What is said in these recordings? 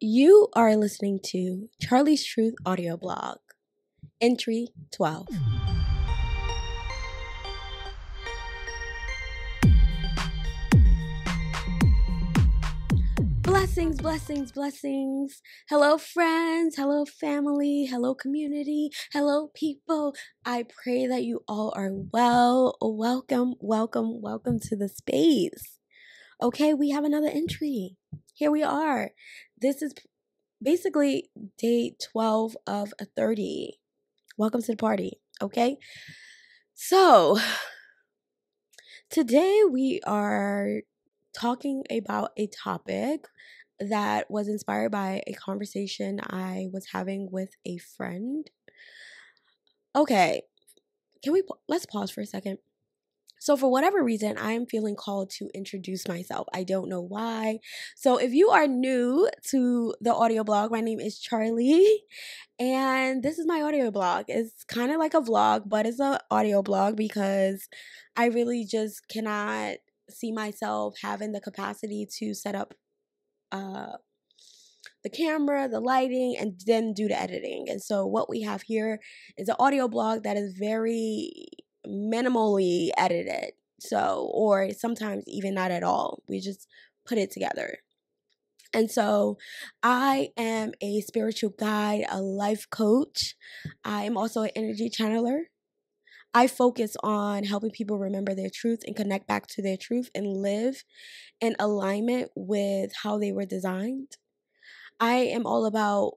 You are listening to Charlie's Truth audio blog, entry 12. Blessings, blessings, blessings. Hello, friends. Hello, family. Hello, community. Hello, people. I pray that you all are well. Welcome to the space. Okay, we have another entry. Here we are. This is basically day 12 of 30. Welcome to the party. Okay, so today we are talking about a topic that was inspired by a conversation I was having with a friend. Okay, let's pause for a second. So for whatever reason, I am feeling called to introduce myself. I don't know why. So if you are new to the audio blog, my name is Charlie, and this is my audio blog. It's kind of like a vlog, but it's an audio blog because I really just cannot see myself having the capacity to set up the camera, the lighting, and then do the editing. And so what we have here is an audio blog that is very minimally edited. So, or sometimes even not at all. We just put it together. And so I am a spiritual guide, a life coach. I am also an energy channeler. I focus on helping people remember their truth and connect back to their truth and live in alignment with how they were designed. I am all about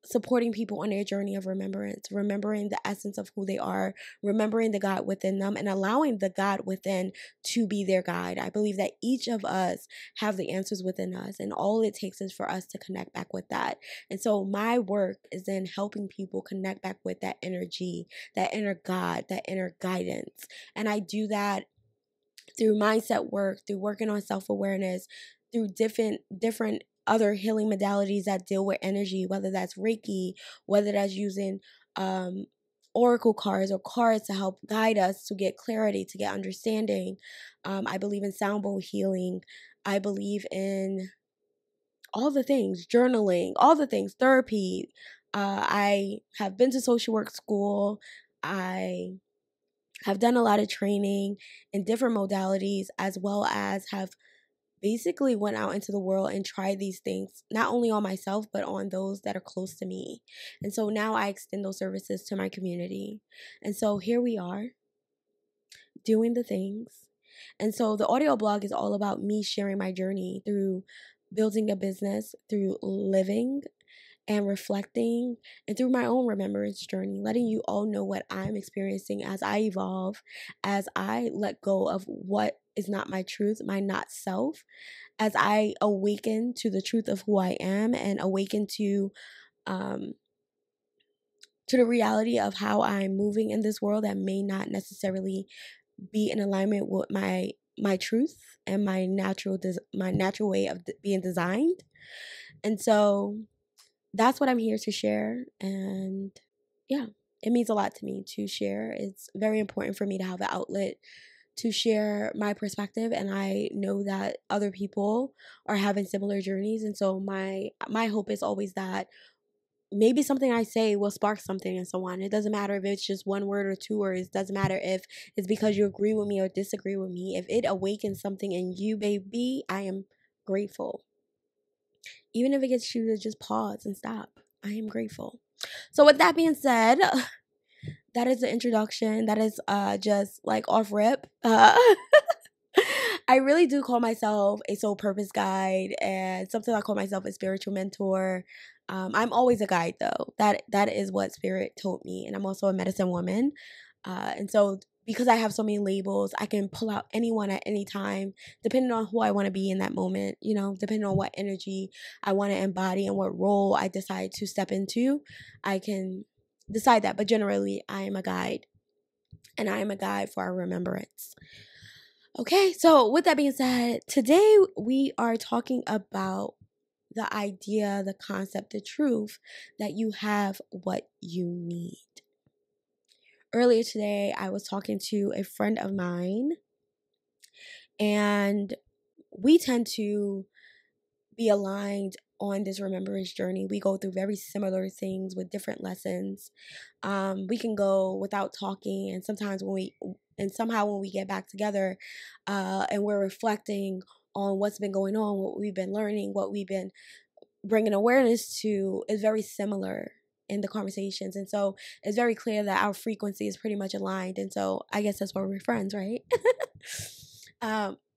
supporting people on their journey of remembrance, remembering the essence of who they are, remembering the God within them, and allowing the God within to be their guide. I believe that each of us have the answers within us, and all it takes is for us to connect back with that. And so my work is in helping people connect back with that energy, that inner God, that inner guidance. And I do that through mindset work, through working on self-awareness, through different other healing modalities that deal with energy, whether that's Reiki, whether that's using oracle cards or cards to help guide us to get clarity, to get understanding. I believe in sound bowl healing. I believe in all the things, journaling, all the things, therapy. I have been to social work school. I have done a lot of training in different modalities, as well as have basically went out into the world and tried these things, not only on myself, but on those that are close to me. And so now I extend those services to my community. And so here we are doing the things. And so the audio blog is all about me sharing my journey through building a business, through living and reflecting, and through my own remembrance journey, letting you all know what I'm experiencing as I evolve, as I let go of what is not my truth, my not self, as I awaken to the truth of who I am and awaken to the reality of how I'm moving in this world that may not necessarily be in alignment with my truth and my natural way of being designed. And so that's what I'm here to share. And yeah, it means a lot to me to share. It's very important for me to have an outlet to share my perspective. And I know that other people are having similar journeys. And so my hope is always that maybe something I say will spark something in someone. It doesn't matter if it's just one word or two words. It doesn't matter if it's because you agree with me or disagree with me. If it awakens something in you, baby, I am grateful. Even if it gets you to just pause and stop, I am grateful. So with that being said, that is the introduction. That is just like off rip. I really do call myself a soul purpose guide, and sometimes I call myself a spiritual mentor. I'm always a guide though. That is what spirit told me. And I'm also a medicine woman. And so because I have so many labels, I can pull out anyone at any time, depending on who I want to be in that moment, depending on what energy I want to embody and what role I decide to step into, I can decide that. But generally, I am a guide, and I am a guide for our remembrance. Okay, so with that being said, today we are talking about the idea, the concept, the truth that you have what you need. Earlier today, I was talking to a friend of mine, and we tend to be aligned on this remembrance journey. We go through very similar things with different lessons. We can go without talking, and somehow when we get back together, and we're reflecting on what's been going on, what we've been learning, what we've been bringing awareness to, is very similar in the conversations. And so it's very clear that our frequency is pretty much aligned. And so I guess that's why we're friends, right?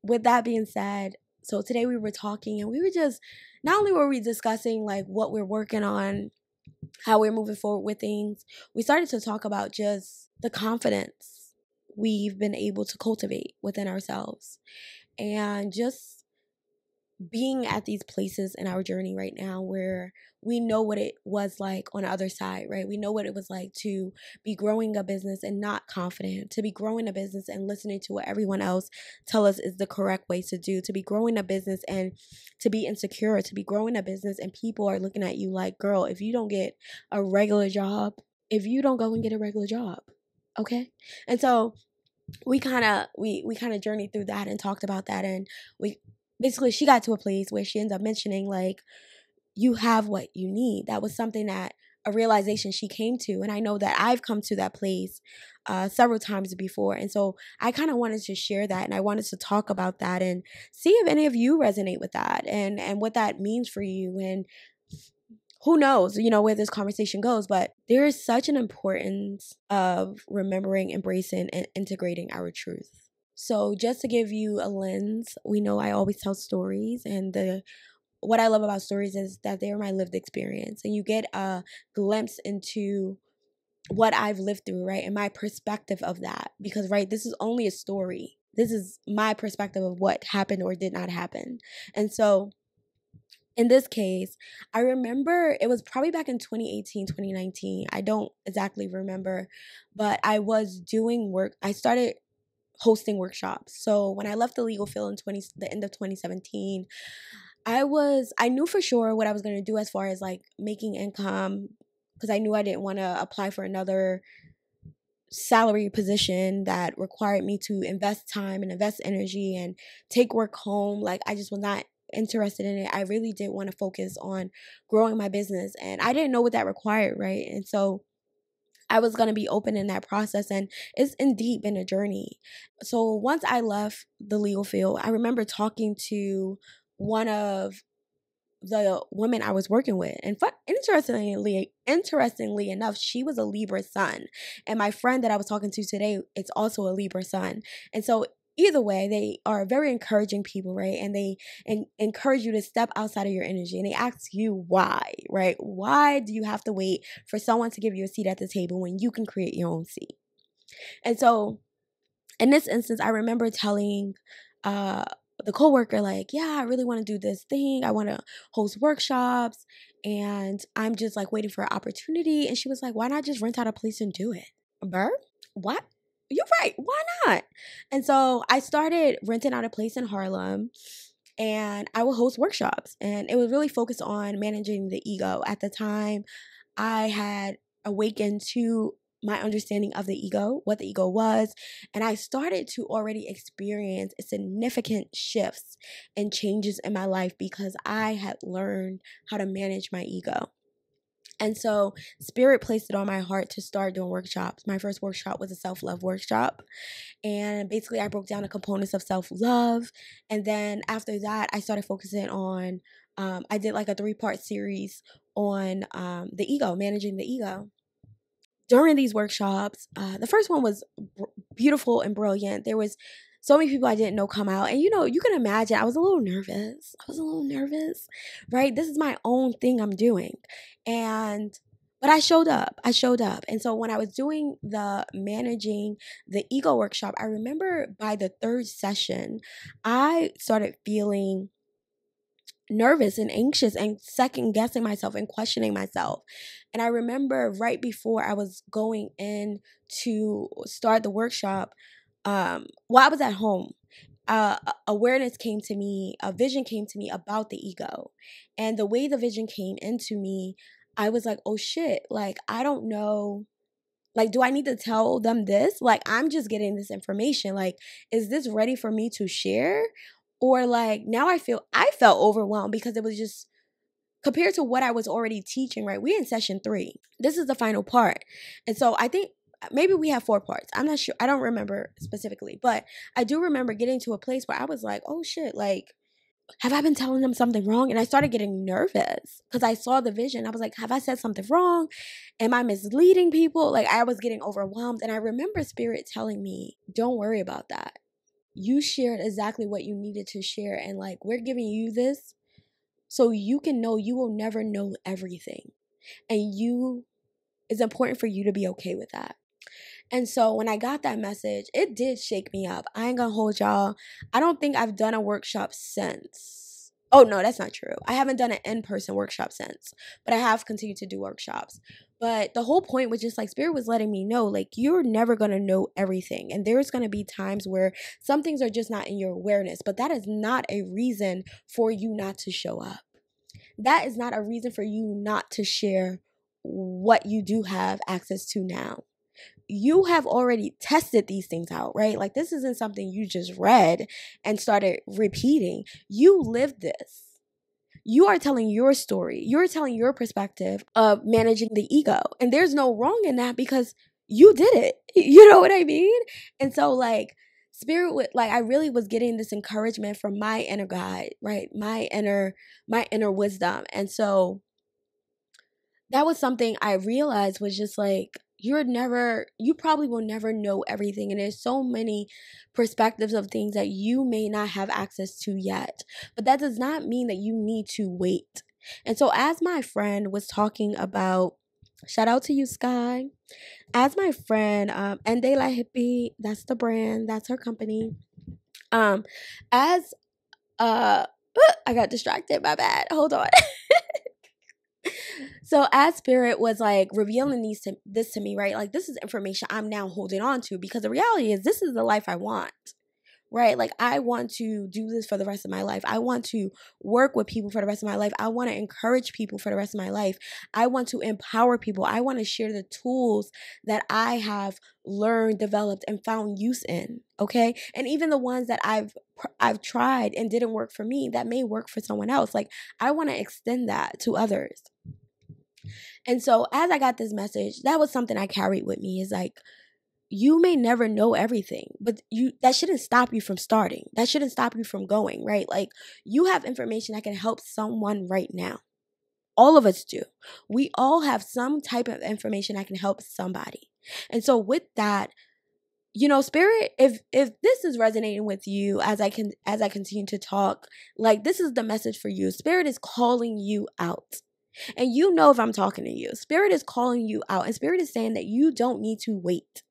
With that being said, so today we were talking, and we were just, not only were we discussing like what we're working on, how we're moving forward with things, we started to talk about just the confidence we've been able to cultivate within ourselves, and just being at these places in our journey right now where we know what it was like on the other side, right? We know what it was like to be growing a business and not confident, to be growing a business and listening to what everyone else tell us is the correct way to do, to be growing a business and to be insecure, to be growing a business and people are looking at you like, girl, if you don't get a regular job, if you don't go and get a regular job, okay? And so we kind of journeyed through that and talked about that, and we basically, she got to a place where she ends up mentioning like, you have what you need. That was something that, a realization she came to, and I know that I've come to that place several times before. And so I kind of wanted to share that, and I wanted to talk about that and see if any of you resonate with that, and what that means for you. And who knows, where this conversation goes, but there is such an importance of remembering, embracing, and integrating our truth. So just to give you a lens, we know I always tell stories, and what I love about stories is that they're my lived experience, and you get a glimpse into what I've lived through, right? And my perspective of that, because, right, this is only a story. This is my perspective of what happened or did not happen. And so in this case, I remember it was probably back in 2018, 2019. I don't exactly remember, but I was doing work. I started hosting workshops. So when I left the legal field in the end of 2017, I knew for sure what I was going to do as far as like making income, because I knew I didn't want to apply for another salary position that required me to invest time and invest energy and take work home. Like, I just was not interested in it. I really did want to focus on growing my business, and I didn't know what that required, right? And so I was going to be open in that process, and it's indeed been a journey. So once I left the legal field, I remember talking to one of the women I was working with, and interestingly enough, she was a Libra sun, and my friend that I was talking to today, it's also a Libra sun. And so either way, they are very encouraging people, right? And they encourage you to step outside of your energy, and they ask you why, right? Why do you have to wait for someone to give you a seat at the table when you can create your own seat? And so in this instance, I remember telling the coworker, like, yeah, I really want to do this thing. I want to host workshops, and I'm just like waiting for an opportunity. And she was like, why not just rent out a place and do it? Burr? What? You're right. Why not? And so I started renting out a place in Harlem, and I would host workshops, and it was really focused on managing the ego. At the time, I had awakened to my understanding of the ego, what the ego was, and I started to already experience significant shifts and changes in my life because I had learned how to manage my ego. And so Spirit placed it on my heart to start doing workshops. My first workshop was a self-love workshop. And basically I broke down the components of self-love. And then after that, I started focusing on, I did like a 3-part series on the ego, managing the ego. During these workshops, the first one was beautiful and brilliant. There was so many people I didn't know come out. And, you can imagine I was a little nervous. Right? This is my own thing I'm doing. But I showed up. And so when I was doing the managing the ego workshop, I remember by the 3rd session, I started feeling nervous and anxious and second guessing myself and questioning myself. And I remember right before I was going in to start the workshop, while I was at home, awareness came to me, a vision came to me about the ego. And the way the vision came into me, I was like, oh shit, like, I don't know. Like, do I need to tell them this? Like, I'm just getting this information. Like, is this ready for me to share? Or like, now I felt overwhelmed because it was just compared to what I was already teaching, right? We're in session 3. This is the final part. And so I think maybe we have 4 parts. I'm not sure. I don't remember specifically, but I do remember getting to a place where I was like, oh shit, like, have I been telling them something wrong? And I started getting nervous because I saw the vision. I was like, have I said something wrong? Am I misleading people? Like, I was getting overwhelmed. And I remember Spirit telling me, don't worry about that. You shared exactly what you needed to share. And like, we're giving you this so you can know you will never know everything. And it's important for you to be okay with that. And so when I got that message, it did shake me up. I ain't gonna hold y'all. I don't think I've done a workshop since. Oh, no, that's not true. I haven't done an in-person workshop since, but I have continued to do workshops. But the whole point was just like Spirit was letting me know, like, you're never going to know everything. And there's going to be times where some things are just not in your awareness, but that is not a reason for you not to show up. That is not a reason for you not to share what you do have access to now. You have already tested these things out, right? Like, this isn't something you just read and started repeating. You lived this. You are telling your story. You're telling your perspective of managing the ego. And there's no wrong in that because you did it. You know what I mean? And so, like, Spirit would, like, I really was getting this encouragement from my inner guide, right? My inner wisdom. And so that was something I realized was just like, you probably will never know everything. And there's so many perspectives of things that you may not have access to yet. But that does not mean that you need to wait. And so as my friend was talking about, shout out to you, Sky. As my friend, and De La Hippie, that's the brand, that's her company. I got distracted, my bad. Hold on. So as Spirit was like revealing this to me, right? Like, this is information I'm now holding on to because the reality is this is the life I want, right? Like, I want to do this for the rest of my life. I want to work with people for the rest of my life. I want to encourage people for the rest of my life. I want to empower people. I want to share the tools that I have learned, developed, and found use in, okay? And even the ones that I've tried and didn't work for me, that may work for someone else. Like, I want to extend that to others. And so as I got this message, that was something I carried with me, is like, you may never know everything, but that shouldn't stop you from starting. That shouldn't stop you from going, right? Like, you have information that can help someone right now. All of us do. We all have some type of information that can help somebody. And so with that, you know, Spirit, if this is resonating with you as I continue to talk, like, this is the message for you. Spirit is calling you out. And you know if I'm talking to you. Spirit is calling you out. And Spirit is saying that you don't need to wait.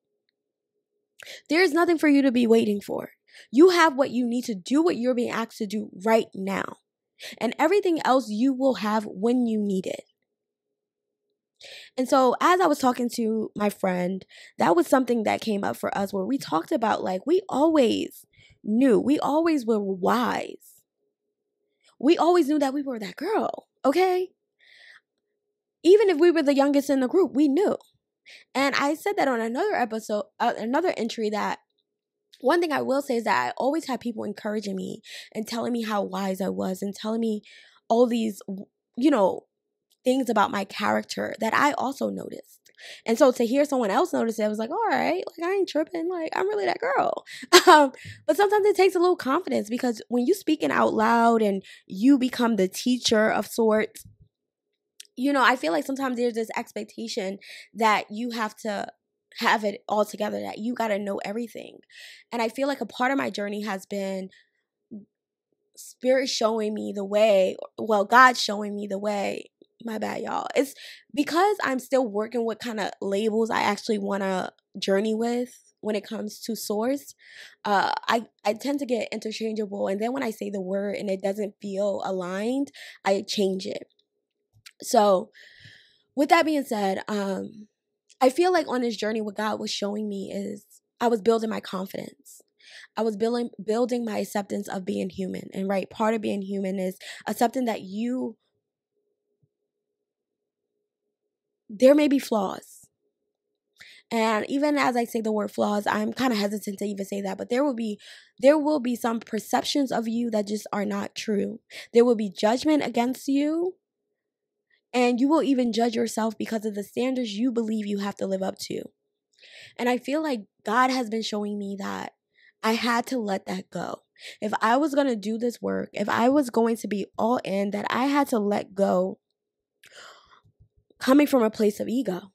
There is nothing for you to be waiting for. You have what you need to do what you're being asked to do right now. And everything else you will have when you need it. And so as I was talking to my friend, that was something that came up for us where we talked about, like, we always knew. We always were wise. We always knew that we were that girl, okay? Even if we were the youngest in the group, we knew. And I said that on another episode, another entry, that one thing I will say is that I always had people encouraging me and telling me how wise I was and telling me all these, you know, things about my character that I also noticed. And so to hear someone else notice it, I was like, all right, like, I ain't tripping. Like, I'm really that girl. But sometimes it takes a little confidence, because when you speaking out loud and you become the teacher of sorts, you know, I feel like sometimes there's this expectation that you have to have it all together, that you got to know everything. And I feel like a part of my journey has been Spirit showing me the way, well, God showing me the way. My bad, y'all. It's because I'm still working with kind of labels I actually want to journey with when it comes to source. I tend to get interchangeable. And then when I say the word and it doesn't feel aligned, I change it. So with that being said, I feel like on this journey, what God was showing me is I was building my confidence. I was building my acceptance of being human. And right, part of being human is accepting that there may be flaws. And even as I say the word flaws, I'm kind of hesitant to even say that, but there will be some perceptions of you that just are not true. There will be judgment against you And you will even judge yourself because of the standards you believe you have to live up to. And I feel like God has been showing me that I had to let that go. If I was going to do this work, if I was going to be all in, that I had to let go coming from a place of ego.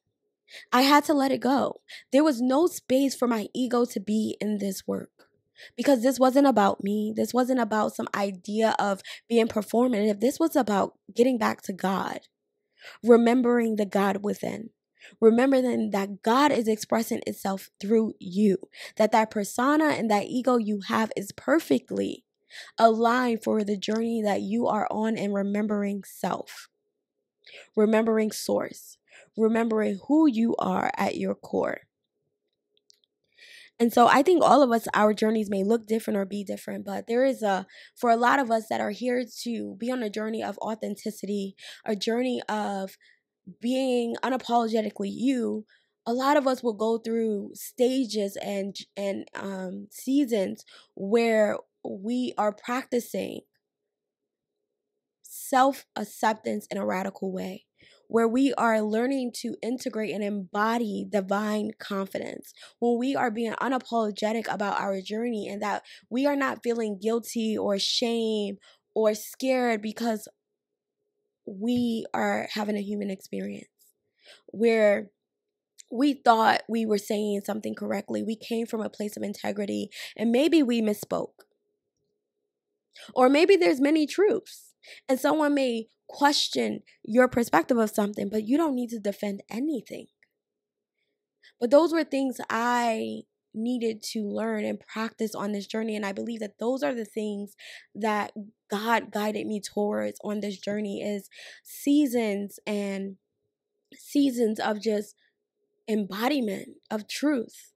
I had to let it go. There was no space for my ego to be in this work because this wasn't about me. This wasn't about some idea of being performative. This was about getting back to God, remembering the God within. Remembering that God is expressing itself through you, that persona and that ego you have is perfectly aligned for the journey that you are on, and remembering self, remembering source, remembering who you are at your core. And so I think all of us, our journeys may look different or be different, but for a lot of us that are here to be on a journey of authenticity, a journey of being unapologetically you, a lot of us will go through stages and seasons where we are practicing self-acceptance in a radical way, where we are learning to integrate and embody divine confidence, when we are being unapologetic about our journey, and that we are not feeling guilty or shame or scared because we are having a human experience where we thought we were saying something correctly. We came from a place of integrity, and maybe we misspoke. Or maybe there's many truths, and someone may question your perspective of something, but you don't need to defend anything. But those were things I needed to learn and practice on this journey, and I believe that those are the things that God guided me towards on this journey, is seasons and seasons of just embodiment of truth,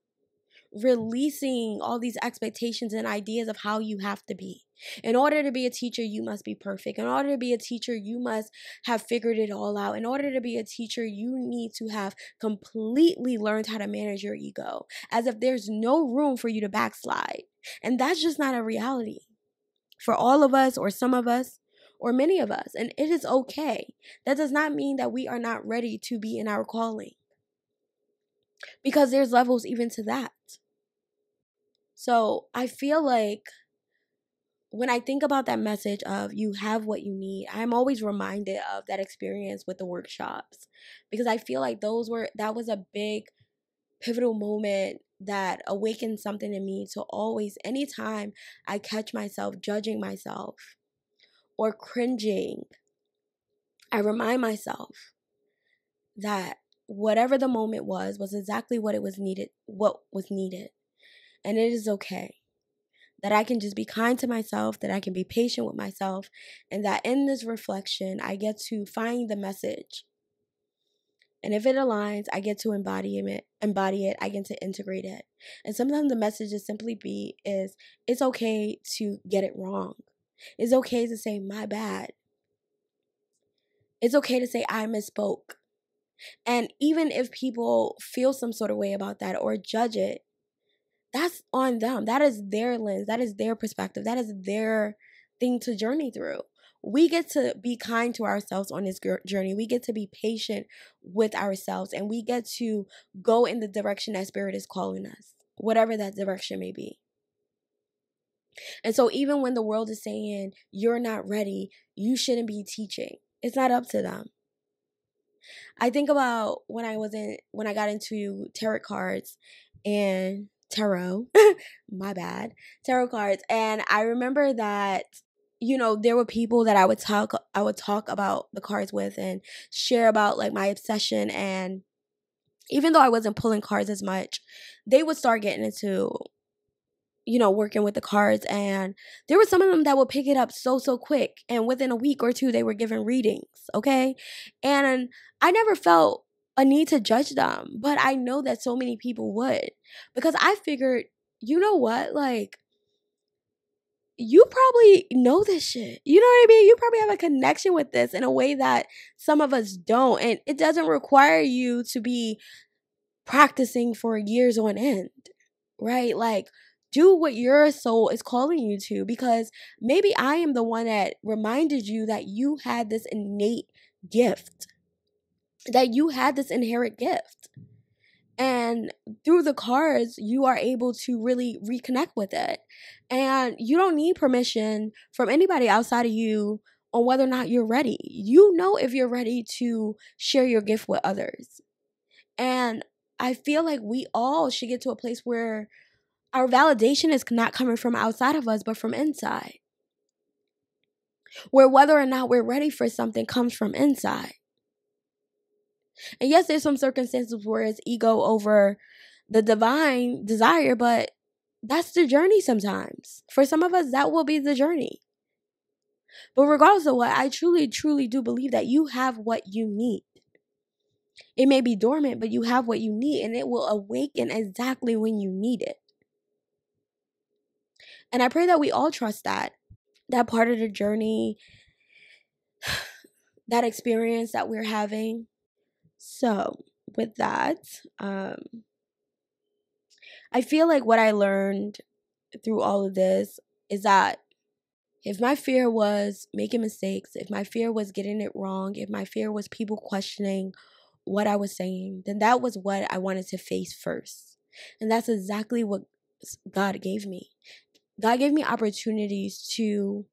releasing all these expectations and ideas of how you have to be. In order to be a teacher, you must be perfect. In order to be a teacher, you must have figured it all out. In order to be a teacher, you need to have completely learned how to manage your ego, as if there's no room for you to backslide. And that's just not a reality for all of us, or some of us, or many of us. And it is okay. That does not mean that we are not ready to be in our calling, because there's levels even to that. So I feel like when I think about that message of you have what you need, I'm always reminded of that experience with the workshops, because I feel like that was a big pivotal moment that awakened something in me to always, anytime I catch myself judging myself or cringing, I remind myself that whatever the moment was exactly what was needed. And it is okay. That I can just be kind to myself, that I can be patient with myself, and that in this reflection, I get to find the message. And if it aligns, I get to embody it, I get to integrate it. And sometimes the message is it's okay to get it wrong. It's okay to say my bad. It's okay to say I misspoke. And even if people feel some sort of way about that or judge it, that's on them. That is their lens. That is their perspective. That is their thing to journey through. We get to be kind to ourselves on this journey. We get to be patient with ourselves, and we get to go in the direction that Spirit is calling us, whatever that direction may be. And so even when the world is saying you're not ready, you shouldn't be teaching, it's not up to them. I think about when I got into tarot cards and tarot, my bad, tarot cards. And I remember that, there were people that I would talk about the cards with and share about like my obsession. And even though I wasn't pulling cards as much, they would start getting into, working with the cards. And there were some of them that would pick it up so quick. And within a week or two, they were giving readings. Okay. And I never felt a need to judge them, but I know that so many people would, because I figured, you know what, like, you probably know this shit. You know what I mean? You probably have a connection with this in a way that some of us don't. And it doesn't require you to be practicing for years on end, right? Like, do what your soul is calling you to, because maybe I am the one that reminded you that you had this innate gift. that you had this inherent gift. And through the cards, you are able to really reconnect with it. And you don't need permission from anybody outside of you on whether or not you're ready. You know if you're ready to share your gift with others. And I feel like we all should get to a place where our validation is not coming from outside of us, but from inside. Where whether or not we're ready for something comes from inside. And yes, there's some circumstances where it's ego over the divine desire, but that's the journey sometimes. For some of us, that will be the journey. But regardless of what, I truly, truly do believe that you have what you need. It may be dormant, but you have what you need, and it will awaken exactly when you need it. And I pray that we all trust that part of the journey, that experience that we're having. So with that, I feel like what I learned through all of this is that if my fear was making mistakes, if my fear was getting it wrong, if my fear was people questioning what I was saying, then that was what I wanted to face first. And that's exactly what God gave me. God gave me opportunities to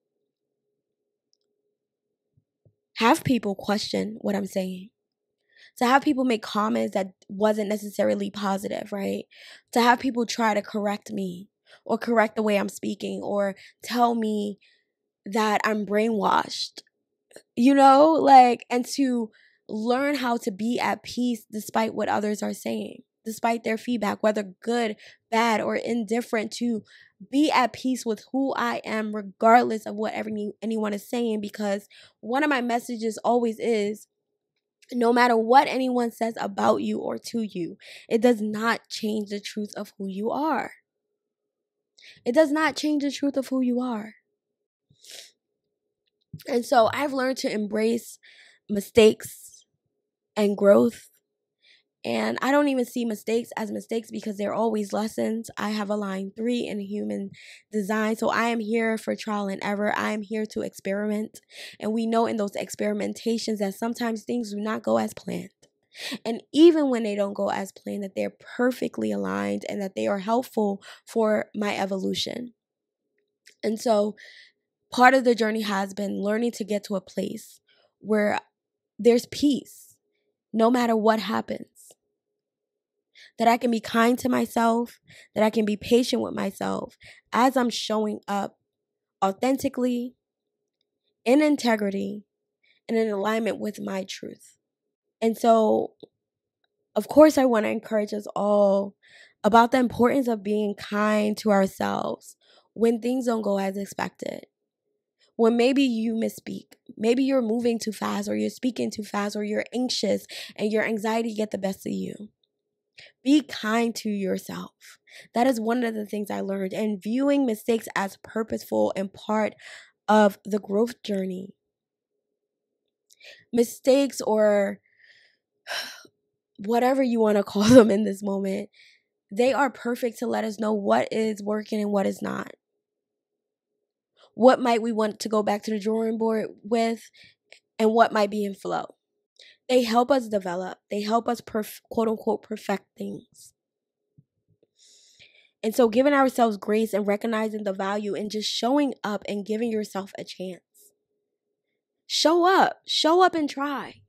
have people question what I'm saying. To have people make comments that wasn't necessarily positive, right? To have people try to correct me or correct the way I'm speaking or tell me that I'm brainwashed, and to learn how to be at peace despite what others are saying, despite their feedback, whether good, bad, or indifferent, to be at peace with who I am, regardless of what anyone is saying, because one of my messages always is, no matter what anyone says about you or to you, it does not change the truth of who you are. It does not change the truth of who you are. And so I've learned to embrace mistakes and growth. And I don't even see mistakes as mistakes because they're always lessons. I have a line 3 in human design. So I am here for trial and error. I am here to experiment. And we know in those experimentations that sometimes things do not go as planned. And even when they don't go as planned, that they're perfectly aligned and that they are helpful for my evolution. And so part of the journey has been learning to get to a place where there's peace no matter what happens. That I can be kind to myself, that I can be patient with myself as I'm showing up authentically, in integrity, and in alignment with my truth. And so, of course, I want to encourage us all about the importance of being kind to ourselves when things don't go as expected. When maybe you misspeak, maybe you're moving too fast or you're speaking too fast or you're anxious and your anxiety get the best of you. Be kind to yourself. That is one of the things I learned. And viewing mistakes as purposeful and part of the growth journey. Mistakes, or whatever you want to call them in this moment, they are perfect to let us know what is working and what is not. What might we want to go back to the drawing board with, and what might be in flow. They help us develop. They help us quote unquote perfect things. And so giving ourselves grace and recognizing the value and just showing up and giving yourself a chance. Show up and try.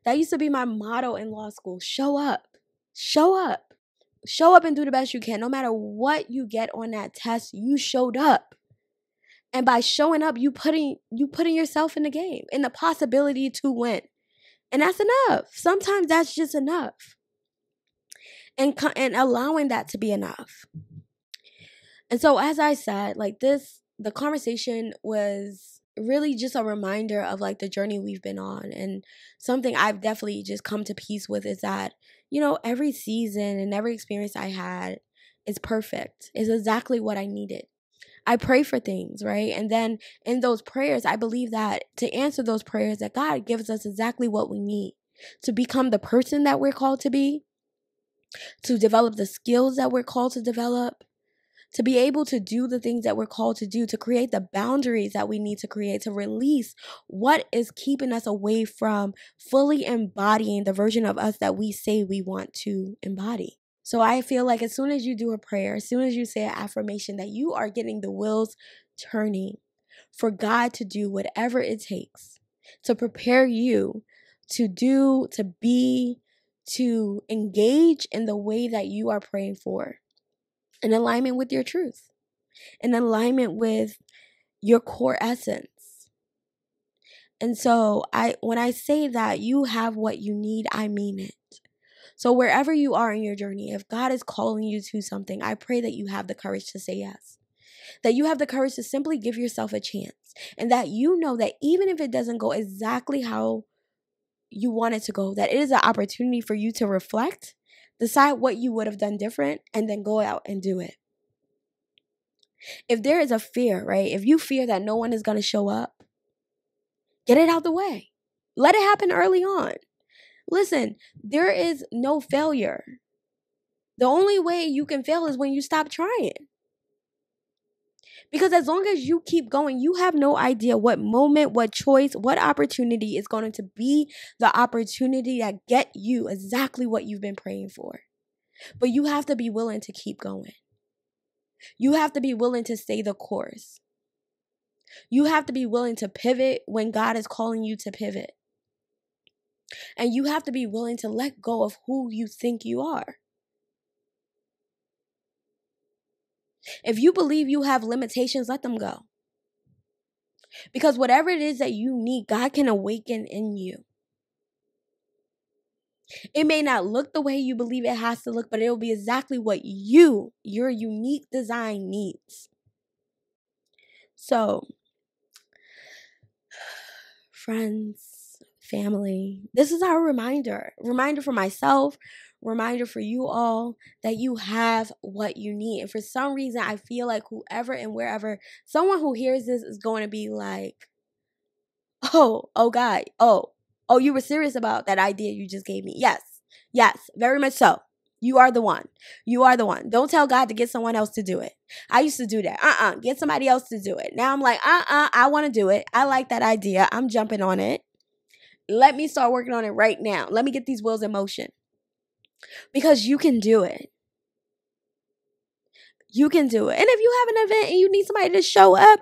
That used to be my motto in law school. Show up and do the best you can. No matter what you get on that test, you showed up. And by showing up, you putting yourself in the game, in the possibility to win. And that's enough. Sometimes that's just enough. And allowing that to be enough. And so as I said, the conversation was really just a reminder of the journey we've been on. And something I've definitely just come to peace with is that, every season and every experience I had is perfect. Is exactly what I needed. I pray for things, right? And then in those prayers, I believe that to answer those prayers, that God gives us exactly what we need to become the person that we're called to be, to develop the skills that we're called to develop, to be able to do the things that we're called to do, to create the boundaries that we need to create, to release what is keeping us away from fully embodying the version of us that we say we want to embody. So I feel like as soon as you do a prayer, as soon as you say an affirmation, that you are getting the wheels turning for God to do whatever it takes to prepare you to do, to be, to engage in the way that you are praying for, in alignment with your truth, in alignment with your core essence. And so when I say that you have what you need, I mean it. So wherever you are in your journey, if God is calling you to something, I pray that you have the courage to say yes. That you have the courage to simply give yourself a chance. And that you know that even if it doesn't go exactly how you want it to go, that it is an opportunity for you to reflect, decide what you would have done different, and then go out and do it. If there is a fear, right? If you fear that no one is going to show up, get it out the way. Let it happen early on. Listen, there is no failure. The only way you can fail is when you stop trying. Because as long as you keep going, you have no idea what moment, what choice, what opportunity is going to be the opportunity that get you exactly what you've been praying for. But you have to be willing to keep going. You have to be willing to stay the course. You have to be willing to pivot when God is calling you to pivot. And you have to be willing to let go of who you think you are. If you believe you have limitations, let them go. Because whatever it is that you need, God can awaken in you. It may not look the way you believe it has to look, but it will be exactly what your unique design needs. So, friends, family, this is our reminder for myself, reminder for you all, that you have what you need. And for some reason, I feel like whoever and wherever, someone who hears this is going to be like, oh God, oh, you were serious about that idea you just gave me. Yes, very much so. You are the one. Don't tell God to get someone else to do it. I used to do that. Get somebody else to do it. Now I'm like, I want to do it. I like that idea. I'm jumping on it. Let me start working on it right now. Let me get these wheels in motion. Because you can do it. You can do it. And if you have an event and you need somebody to show up,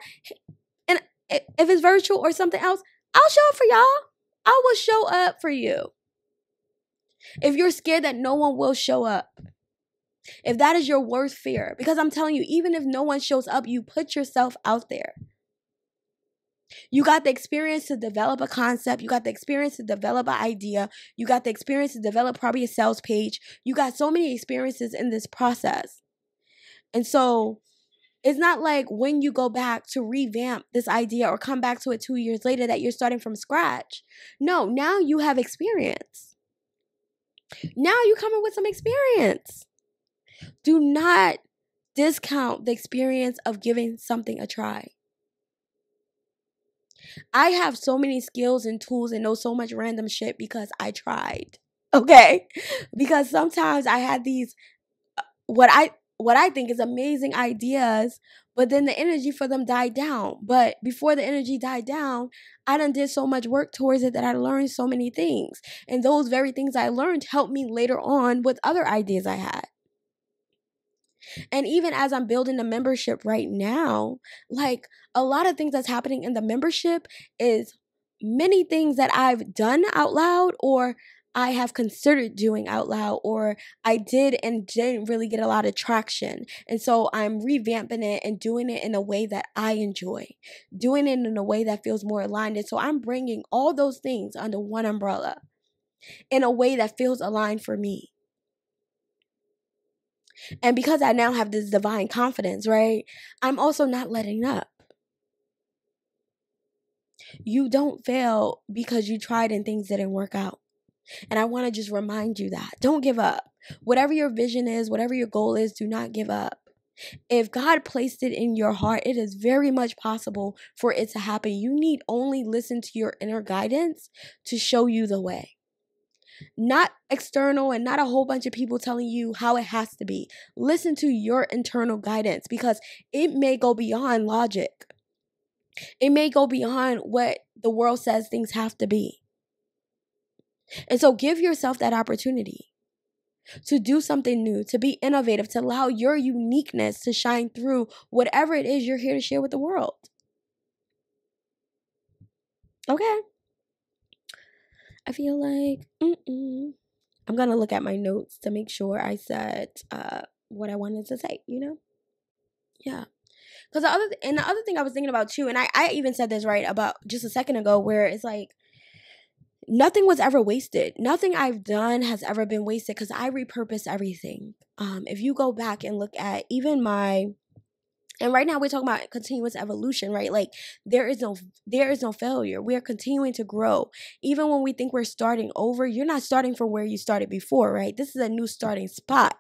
and if it's virtual or something else, I'll show up for y'all. I will show up for you. If you're scared that no one will show up, if that is your worst fear, because I'm telling you, even if no one shows up, you put yourself out there. You got the experience to develop a concept. You got the experience to develop an idea. You got the experience to develop probably a sales page. You got so many experiences in this process. And so it's not like when you go back to revamp this idea or come back to it 2 years later that you're starting from scratch. No, now you have experience. Now you're coming with some experience. Do not discount the experience of giving something a try. I have so many skills and tools and know so much random shit because I tried. Okay? Because sometimes I had these what I think is amazing ideas, but then the energy for them died down. But before the energy died down, I done did so much work towards it that I learned so many things. And those very things I learned helped me later on with other ideas I had. And even as I'm building the membership right now, like a lot of things that's happening in the membership is many things that I've done out loud or I have considered doing out loud or I did and didn't really get a lot of traction. And so I'm revamping it and doing it in a way that I enjoy, doing it in a way that feels more aligned. And so I'm bringing all those things under one umbrella in a way that feels aligned for me. And because I now have this divine confidence, right? I'm also not letting up. You don't fail because you tried and things didn't work out. And I want to just remind you that. Don't give up. Whatever your vision is, whatever your goal is, do not give up. If God placed it in your heart, it is very much possible for it to happen. You need only listen to your inner guidance to show you the way. Not external and not a whole bunch of people telling you how it has to be. Listen to your internal guidance because it may go beyond logic. It may go beyond what the world says things have to be. And so give yourself that opportunity to do something new, to be innovative, to allow your uniqueness to shine through whatever it is you're here to share with the world. Okay? I feel like I'm going to look at my notes to make sure I said what I wanted to say, you know? Yeah. Because the other thing I was thinking about too, and I even said this right about just a second ago, where it's like, nothing was ever wasted. Nothing I've done has ever been wasted because I repurpose everything. If you go back and look at even and right now we're talking about continuous evolution, right? Like there is no failure. We are continuing to grow. Even when we think we're starting over, you're not starting from where you started before, right? This is a new starting spot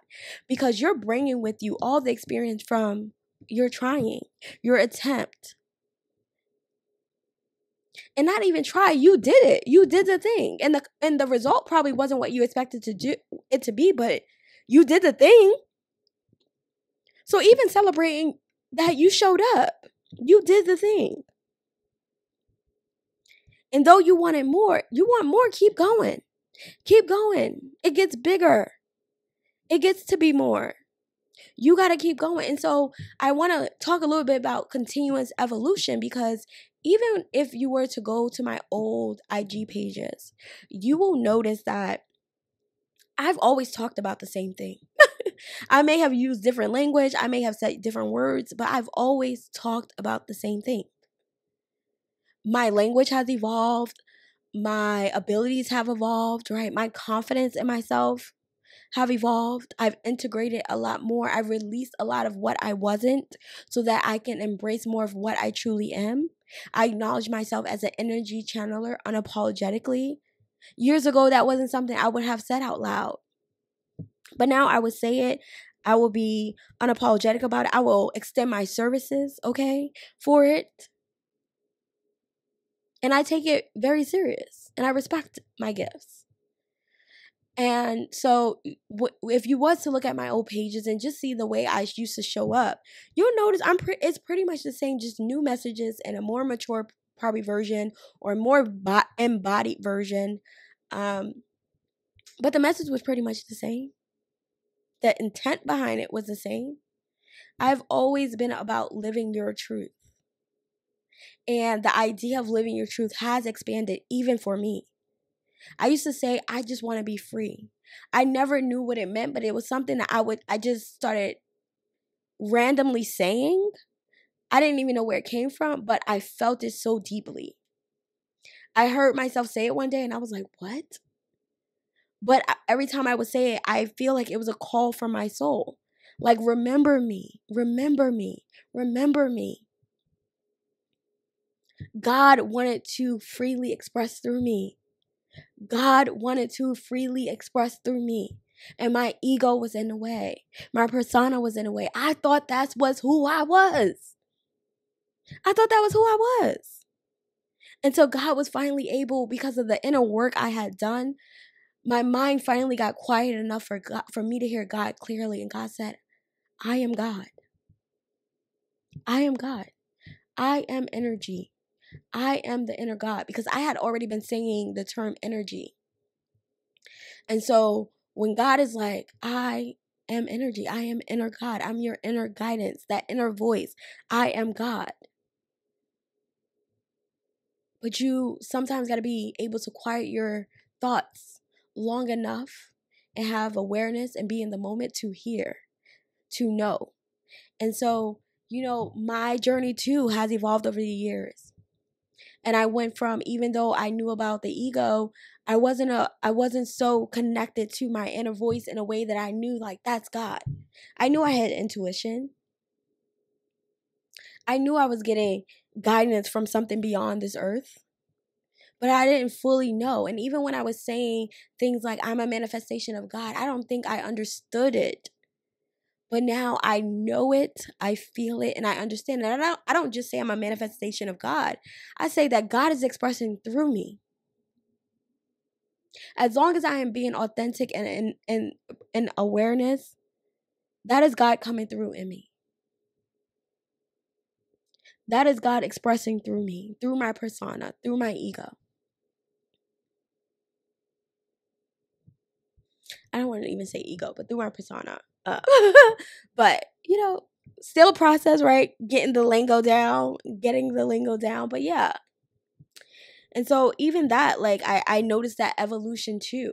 because you're bringing with you all the experience from your trying, your attempt. And not even try, you did it. You did the thing. And the result probably wasn't what you expected it to be, but you did the thing. So even celebrating that you showed up, you did the thing. And though you want more, keep going. Keep going. It gets bigger. It gets to be more. You got to keep going. And so I want to talk a little bit about continuous evolution because even if you were to go to my old IG pages, you will notice that I've always talked about the same thing. I may have used different language. I may have said different words, but I've always talked about the same thing. My language has evolved. My abilities have evolved, right? My confidence in myself have evolved. I've integrated a lot more. I've released a lot of what I wasn't so that I can embrace more of what I truly am. I acknowledge myself as an energy channeler unapologetically. Years ago, that wasn't something I would have said out loud. But now I would say it. I will be unapologetic about it. I will extend my services, okay, for it. And I take it very serious. And I respect my gifts. And so if you was to look at my old pages and just see the way I used to show up, you'll notice it's pretty much the same, just new messages and a more mature probably version or more embodied version. But the message was pretty much the same. The intent behind it was the same. I've always been about living your truth. And the idea of living your truth has expanded even for me. I used to say, I just want to be free. I never knew what it meant, but it was something that I just started randomly saying. I didn't even know where it came from, but I felt it so deeply. I heard myself say it one day and I was like, what? But every time I would say it, I feel like it was a call from my soul. Like, remember me, remember me, remember me. God wanted to freely express through me. God wanted to freely express through me. And my ego was in the way. My persona was in the way. I thought that was who I was. I thought that was who I was. And so God was finally able, because of the inner work I had done, my mind finally got quiet enough for me to hear God clearly. And God said, I am God. I am God. I am energy. I am the inner God, because I had already been saying the term energy. And so when God is like, I am energy, I am inner God, I'm your inner guidance, that inner voice, I am God. But you sometimes got to be able to quiet your thoughts long enough and have awareness and be in the moment to hear, to know. And so, my journey too has evolved over the years. And I went from, even though I knew about the ego, I wasn't so connected to my inner voice in a way that I knew, like, that's God. I knew I had intuition. I knew I was getting guidance from something beyond this earth, but I didn't fully know. And even when I was saying things like I'm a manifestation of God, I don't think I understood it. But now I know it, I feel it, and I understand it. I don't just say I'm a manifestation of God. I say that God is expressing through me. As long as I am being authentic and in awareness, that is God coming through in me. That is God expressing through me, through my persona, through my ego. I don't want to even say ego, but through my persona. But, still a process, right? Getting the lingo down. But yeah. And so even that, like, I noticed that evolution too.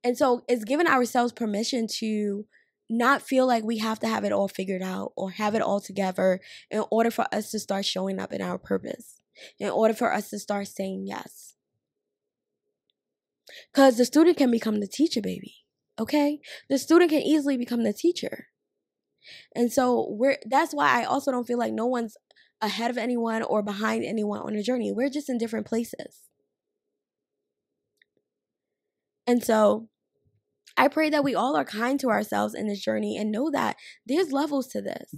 And so it's giving ourselves permission to not feel like we have to have it all figured out or have it all together in order for us to start showing up in our purpose, in order for us to start saying yes. Because the student can become the teacher, baby. Okay? The student can easily become the teacher. And so that's why I also don't feel like no one's ahead of anyone or behind anyone on the journey. We're just in different places. And so I pray that we all are kind to ourselves in this journey and know that there's levels to this.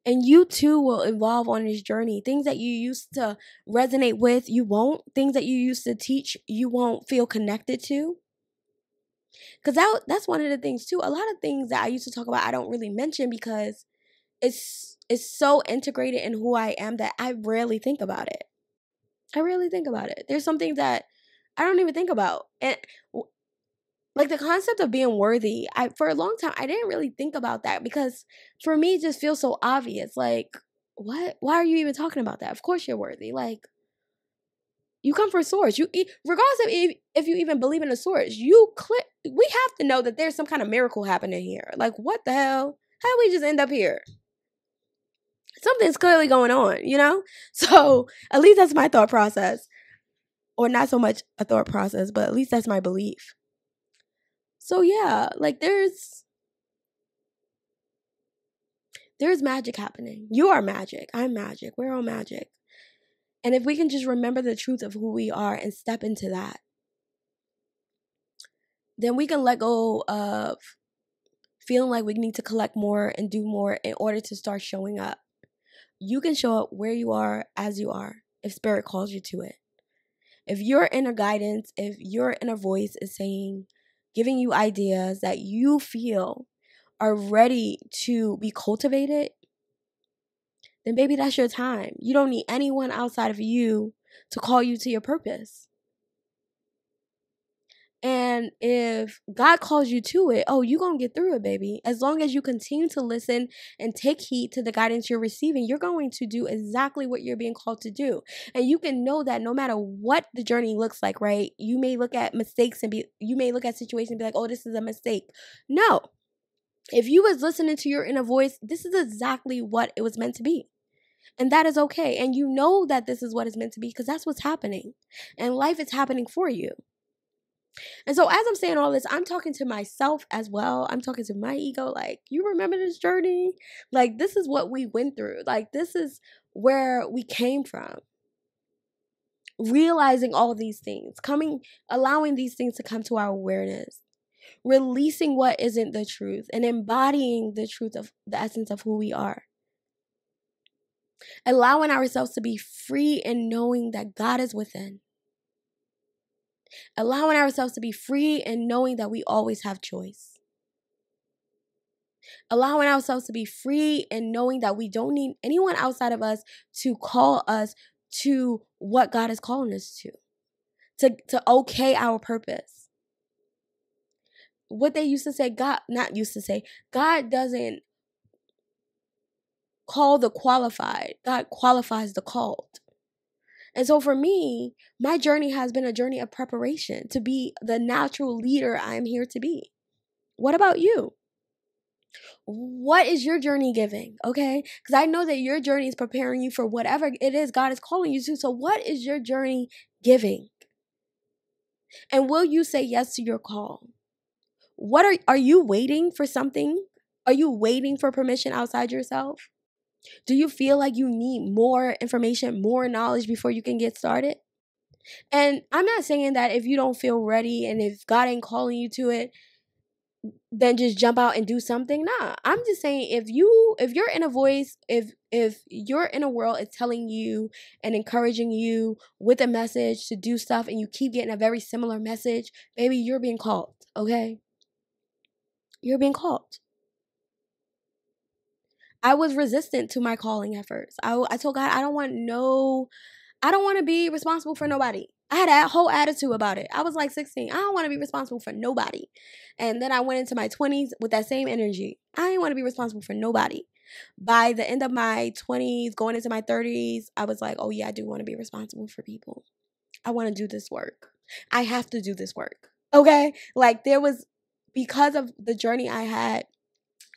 And you too will evolve on this journey. Things that you used to resonate with, you won't. Things that you used to teach, you won't feel connected to. Because that's one of the things too. A lot of things that I used to talk about, I don't really mention because it's so integrated in who I am that I rarely think about it. There's some things that I don't even think about. And like the concept of being worthy, for a long time, I didn't really think about that because for me, it just feels so obvious. Like, what? Why are you even talking about that? Of course you're worthy. Like, you come from source. Regardless of if you even believe in a source, we have to know that there's some kind of miracle happening here. Like, what the hell? How did we just end up here? Something's clearly going on, So at least that's my thought process. Or not so much a thought process, but at least that's my belief. So yeah, like there's magic happening. You are magic. I'm magic. We're all magic. And if we can just remember the truth of who we are and step into that, then we can let go of feeling like we need to collect more and do more in order to start showing up. You can show up where you are as you are if spirit calls you to it. If your inner guidance, if your inner voice is saying, giving you ideas that you feel are ready to be cultivated, then baby, that's your time. You don't need anyone outside of you to call you to your purpose. And if God calls you to it, you're going to get through it, baby. As long as you continue to listen and take heed to the guidance you're receiving, you're going to do exactly what you're being called to do. And you can know that no matter what the journey looks like, right? You may look at mistakes you may look at situations and be like, oh, this is a mistake. No. If you was listening to your inner voice, this is exactly what it was meant to be. And that is okay. And you know that this is what it's meant to be because that's what's happening. And life is happening for you. And so as I'm saying all this, I'm talking to myself as well. I'm talking to my ego. Like, you remember this journey? Like, this is what we went through. Like, this is where we came from. Realizing all of these things, allowing these things to come to our awareness, releasing what isn't the truth and embodying the truth of the essence of who we are. Allowing ourselves to be free in knowing that God is within. Allowing ourselves to be free and knowing that we always have choice. Allowing ourselves to be free and knowing that we don't need anyone outside of us to call us to what God is calling us to okay our purpose. What they used to say, God doesn't call the qualified. God qualifies the called. And so for me, my journey has been a journey of preparation to be the natural leader I am here to be. What about you? What is your journey giving? Okay? Because I know that your journey is preparing you for whatever it is God is calling you to. So what is your journey giving? And will you say yes to your call? What are you waiting for something? Are you waiting for permission outside yourself? Do you feel like you need more information, more knowledge before you can get started? And I'm not saying that if you don't feel ready and if God ain't calling you to it, then just jump out and do something. Nah, I'm just saying, if you're in a voice, if you're in a world is telling you and encouraging you with a message to do stuff, and you keep getting a very similar message, baby, you're being called. Okay, you're being called. I was resistant to my calling at first. I told God, I don't want to be responsible for nobody. I had a whole attitude about it. I was like 16. I don't want to be responsible for nobody. And then I went into my 20s with that same energy. I didn't want to be responsible for nobody. By the end of my 20s, going into my 30s, I was like, oh yeah, I do want to be responsible for people. I want to do this work. I have to do this work. Okay? Like, because of the journey I had,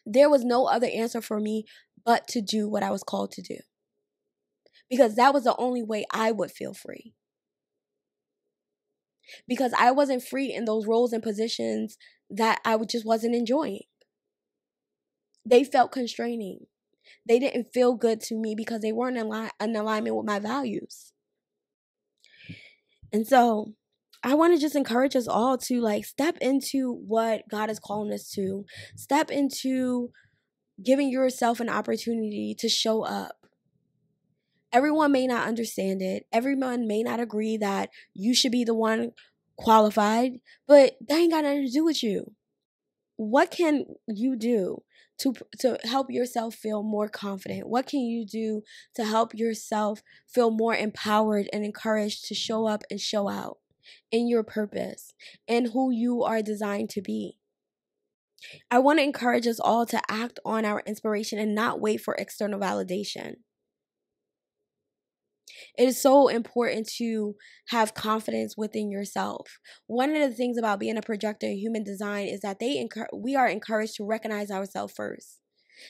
there was no other answer for me but to do what I was called to do. Because that was the only way I would feel free. Because I wasn't free in those roles and positions that I just wasn't enjoying. They felt constraining. They didn't feel good to me because they weren't in alignment with my values. And so I want to just encourage us all to like step into what God is calling us to. Step into giving yourself an opportunity to show up. Everyone may not understand it. Everyone may not agree that you should be the one qualified, but that ain't got nothing to do with you. What can you do to help yourself feel more confident? What can you do to help yourself feel more empowered and encouraged to show up and show out in your purpose and who you are designed to be? I want to encourage us all to act on our inspiration and not wait for external validation. It is so important to have confidence within yourself. One of the things about being a projector in human design is that we are encouraged to recognize ourselves first,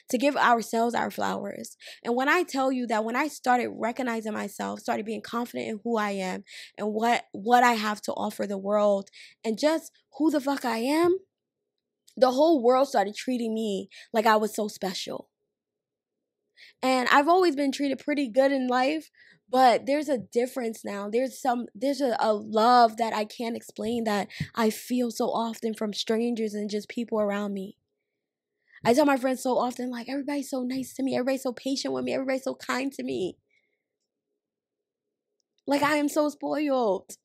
to give ourselves our flowers. And when I tell you that when I started recognizing myself, started being confident in who I am and what I have to offer the world and just who the fuck I am, the whole world started treating me like I was so special. And I've always been treated pretty good in life, but there's a difference now. There's a love that I can't explain that I feel so often from strangers and just people around me. I tell my friends so often, like, everybody's so nice to me. Everybody's so patient with me. Everybody's so kind to me. Like, I am so spoiled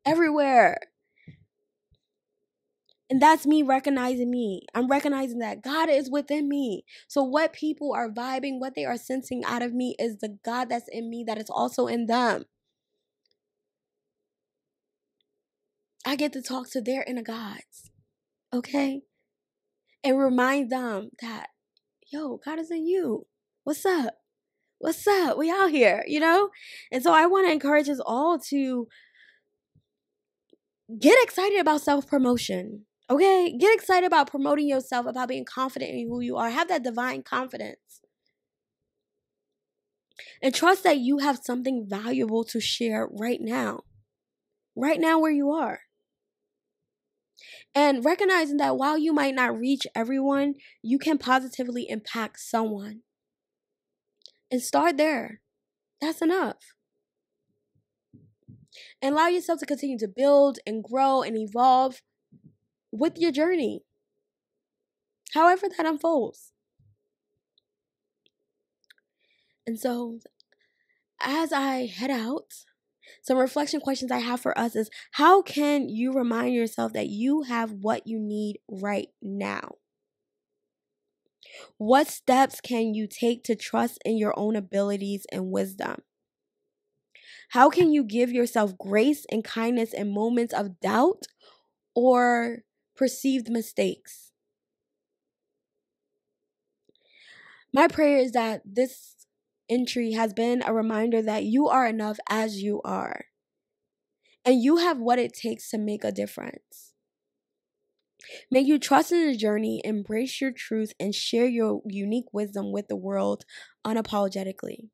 everywhere. And that's me recognizing me. I'm recognizing that God is within me. So what people are vibing, what they are sensing out of me is the God that's in me that is also in them. I get to talk to their inner gods. Okay? And remind them that, yo, God is in you. What's up? What's up? We out here, you know? And so I want to encourage us all to get excited about self-promotion. Okay? Get excited about promoting yourself, about being confident in who you are. Have that divine confidence. And trust that you have something valuable to share right now. Right now where you are. And recognizing that while you might not reach everyone, you can positively impact someone. And start there. That's enough. And allow yourself to continue to build and grow and evolve with your journey. However that unfolds. And so, as I head out, some reflection questions I have for us is, how can you remind yourself that you have what you need right now? What steps can you take to trust in your own abilities and wisdom? How can you give yourself grace and kindness in moments of doubt or perceived mistakes? My prayer is that this entry has been a reminder that you are enough as you are. And you have what it takes to make a difference. May you trust in the journey, embrace your truth, and share your unique wisdom with the world unapologetically.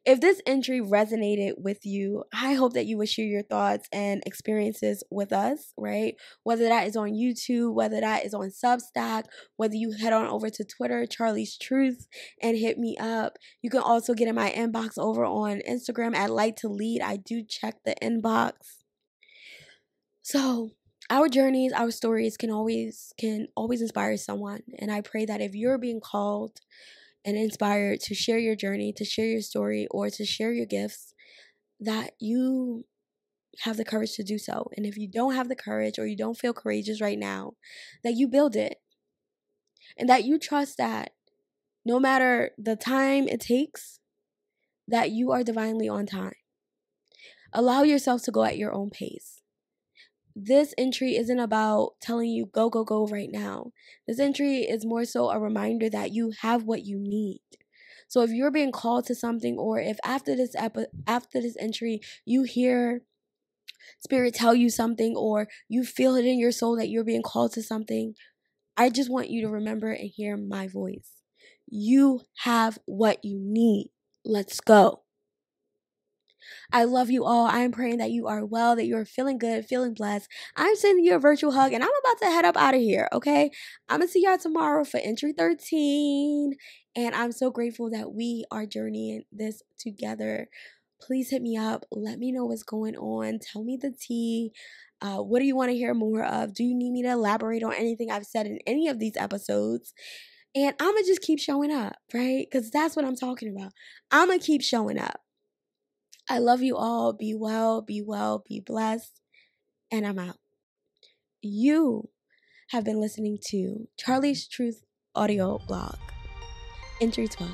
If this entry resonated with you, I hope that you would share your thoughts and experiences with us, right? Whether that is on YouTube, whether that is on Substack, whether you head on over to Twitter, Charlie's Truth, and hit me up. You can also get in my inbox over on Instagram at Light to Lead. I do check the inbox. So our journeys, our stories can always inspire someone. And I pray that if you're being called and inspired to share your journey, to share your story, or to share your gifts, that you have the courage to do so. And if you don't have the courage, or you don't feel courageous right now, that you build it. And that you trust that no matter the time it takes, that you are divinely on time. Allow yourself to go at your own pace. This entry isn't about telling you go, go, go right now. This entry is more so a reminder that you have what you need. So if you're being called to something, or if after this entry you hear Spirit tell you something, or you feel it in your soul that you're being called to something, I just want you to remember and hear my voice. You have what you need. Let's go. I love you all. I am praying that you are well, that you are feeling good, feeling blessed. I'm sending you a virtual hug, and I'm about to head up out of here, okay? I'm going to see y'all tomorrow for entry 13. And I'm so grateful that we are journeying this together. Please hit me up. Let me know what's going on. Tell me the tea. What do you want to hear more of? Do you need me to elaborate on anything I've said in any of these episodes? And I'm going to just keep showing up, right? Because that's what I'm talking about. I'm going to keep showing up. I love you all. Be well, be blessed. And I'm out. You have been listening to Charlie's Truth audio blog, Entry 12.